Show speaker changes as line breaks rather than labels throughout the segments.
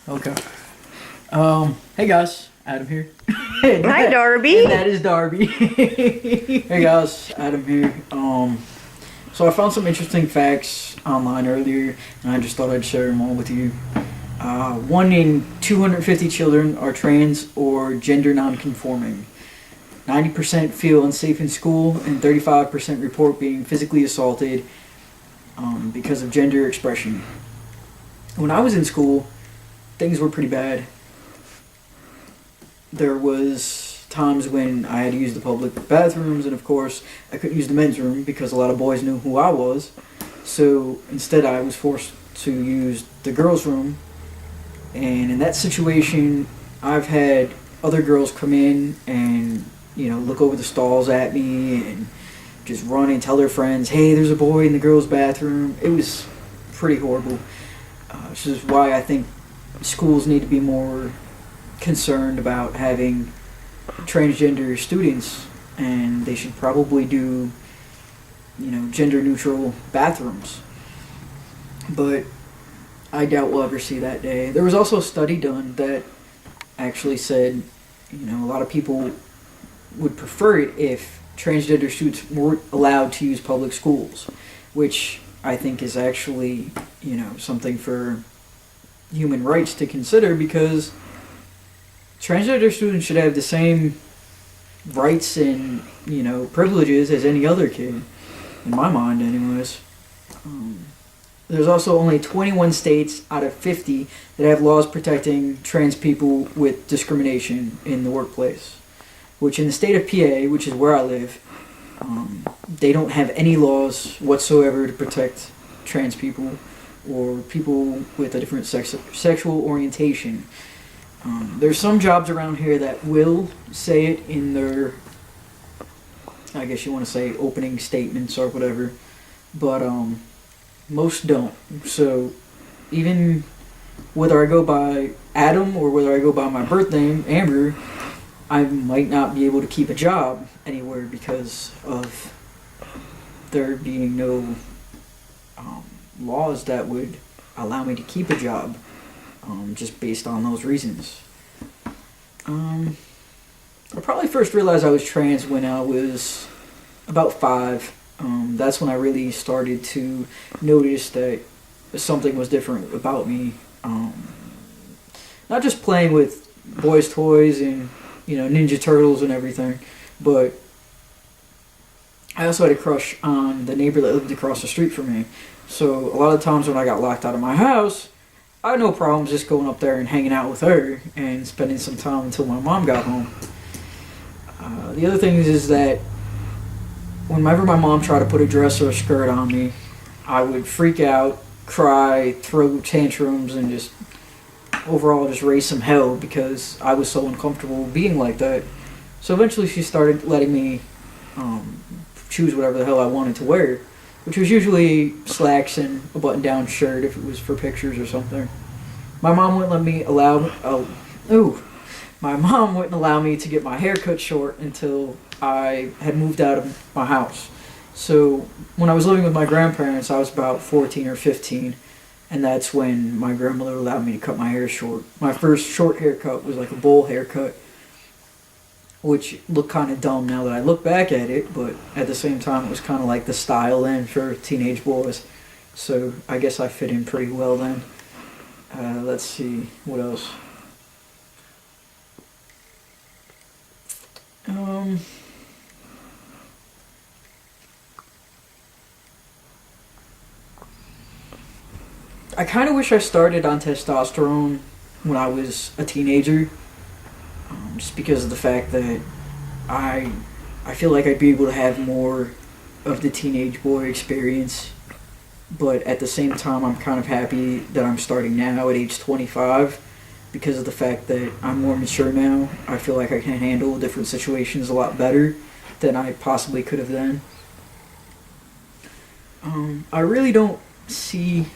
Okay. Hey guys, Adam here.
Hi, Darby.
And that is Darby. Hey guys, Adam here. So I found some interesting facts online earlier, and I just thought I'd share them all with you. 1 in 250 children are trans or gender non-conforming. 90% feel unsafe in school, and 35% report being physically assaulted because of gender expression. When I was in school, things were pretty bad. There was times when I had to use the public bathrooms, and of course I couldn't use the men's room because a lot of boys knew who I was. So instead I was forced to use the girls' room. And in that situation, I've had other girls come in and, look over the stalls at me and just run and tell their friends, hey, there's a boy in the girls' bathroom. It was pretty horrible. Which is why I think schools need to be more concerned about having transgender students, and they should probably do, gender neutral bathrooms. But I doubt we'll ever see that day. There was also a study done that actually said, a lot of people would prefer it if transgender students weren't allowed to use public schools, which I think is actually, something for human rights to consider, because transgender students should have the same rights and, privileges as any other kid, in my mind anyways. There's also only 21 states out of 50 that have laws protecting trans people with discrimination in the workplace, which in the state of PA, which is where I live, they don't have any laws whatsoever to protect trans people or people with a different sexual orientation. There's some jobs around here that will say it in their, I guess you want to say, opening statements or whatever, but most don't. So even whether I go by Adam or whether I go by my birth name, Amber, I might not be able to keep a job anywhere because of there being no laws that would allow me to keep a job, just based on those reasons. I probably first realized I was trans when I was about 5. That's when I really started to notice that something was different about me. Not just playing with boys' toys and, Ninja Turtles and everything, but I also had a crush on the neighbor that lived across the street from me. So a lot of times when I got locked out of my house, I had no problems just going up there and hanging out with her and spending some time until my mom got home. The other thing is that whenever my mom tried to put a dress or a skirt on me, I would freak out, cry, throw tantrums, and just overall just raise some hell because I was so uncomfortable being like that. So eventually she started letting me choose whatever the hell I wanted to wear, which was usually slacks and a button-down shirt if it was for pictures or something. My mom wouldn't let me My mom wouldn't allow me to get my hair cut short until I had moved out of my house. So when I was living with my grandparents, I was about 14 or 15, and that's when my grandmother allowed me to cut my hair short. My first short haircut was like a bowl haircut, which looked kind of dumb now that I look back at it, but at the same time it was kind of like the style then for teenage boys. So I guess I fit in pretty well then. Let's see, what else? I kind of wish I started on testosterone when I was a teenager, just because of the fact that I feel like I'd be able to have more of the teenage boy experience, but at the same time I'm kind of happy that I'm starting now at age 25 because of the fact that I'm more mature now. I feel like I can handle different situations a lot better than I possibly could have then. I really don't see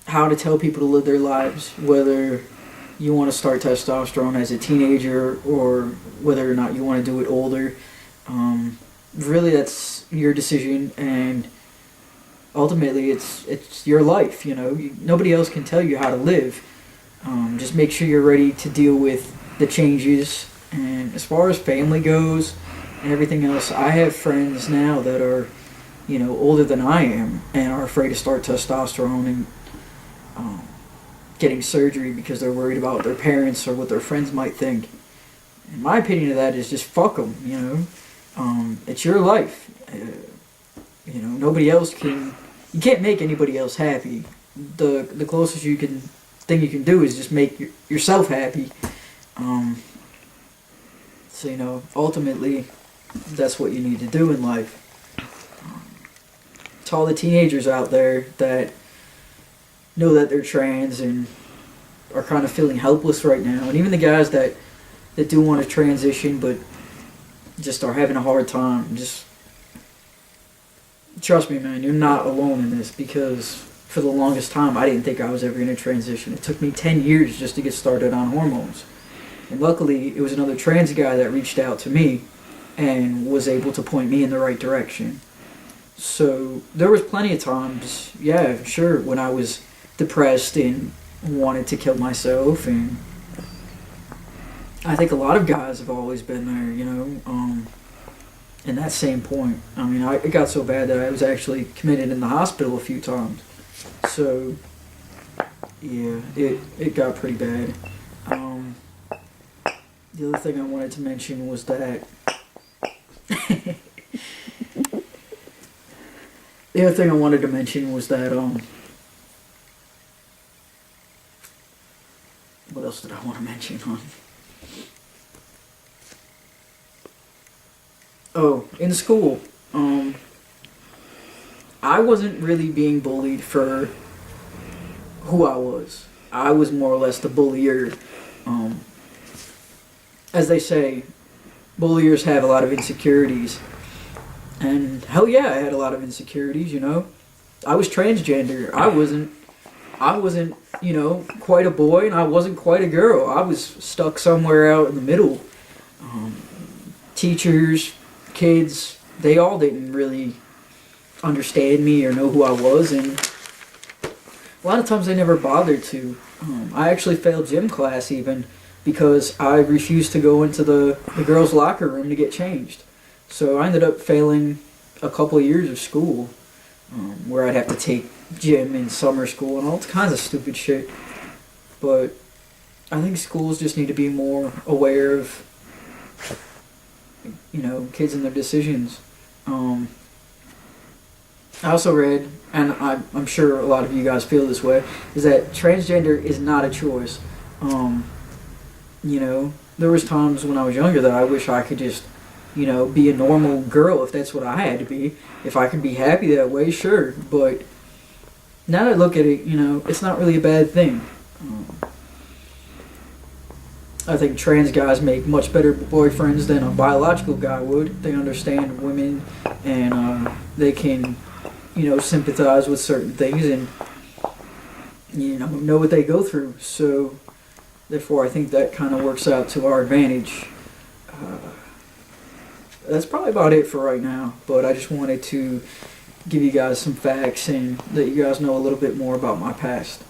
how to tell people to live their lives, whether you want to start testosterone as a teenager or whether or not you want to do it older. Really, that's your decision, and ultimately it's your life. Nobody else can tell you how to live. Just make sure you're ready to deal with the changes. And as far as family goes and everything else, I have friends now that are, older than I am and are afraid to start testosterone and getting surgery because they're worried about their parents or what their friends might think. And my opinion of that is just fuck them, it's your life. Nobody else you can't make anybody else happy. The closest thing you can do is just make yourself happy. So, ultimately, that's what you need to do in life. To all the teenagers out there that know that they're trans and are kind of feeling helpless right now, and even the guys that do want to transition but just are having a hard time, just trust me, man, you're not alone in this, because for the longest time I didn't think I was ever going to transition. It took me 10 years just to get started on hormones. And luckily, it was another trans guy that reached out to me and was able to point me in the right direction. So there was plenty of times, yeah, sure, when I was depressed and wanted to kill myself, and I think a lot of guys have always been there, in that same point. I mean, it got so bad that I was actually committed in the hospital a few times. So, yeah, it got pretty bad. The other thing I wanted to mention was that what else did I want to mention on? Oh, in school, I wasn't really being bullied for who I was. I was more or less the bullier. As they say, bulliers have a lot of insecurities. And hell yeah, I had a lot of insecurities, I was transgender. I wasn't, quite a boy, and I wasn't quite a girl. I was stuck somewhere out in the middle. Teachers, kids, they all didn't really understand me or know who I was, and a lot of times they never bothered to. I actually failed gym class even because I refused to go into the girls' locker room to get changed. So I ended up failing a couple of years of school, where I'd have to take gym in summer school and all kinds of stupid shit. But I think schools just need to be more aware of, kids and their decisions. I also read, and I'm sure a lot of you guys feel this way, is that transgender is not a choice. There was times when I was younger that I wish I could just, be a normal girl if that's what I had to be. If I could be happy that way, sure. But now that I look at it, it's not really a bad thing. I think trans guys make much better boyfriends than a biological guy would. They understand women, and they can, sympathize with certain things and, know what they go through. So, therefore, I think that kind of works out to our advantage. That's probably about it for right now, but I just wanted to give you guys some facts and let you guys know a little bit more about my past.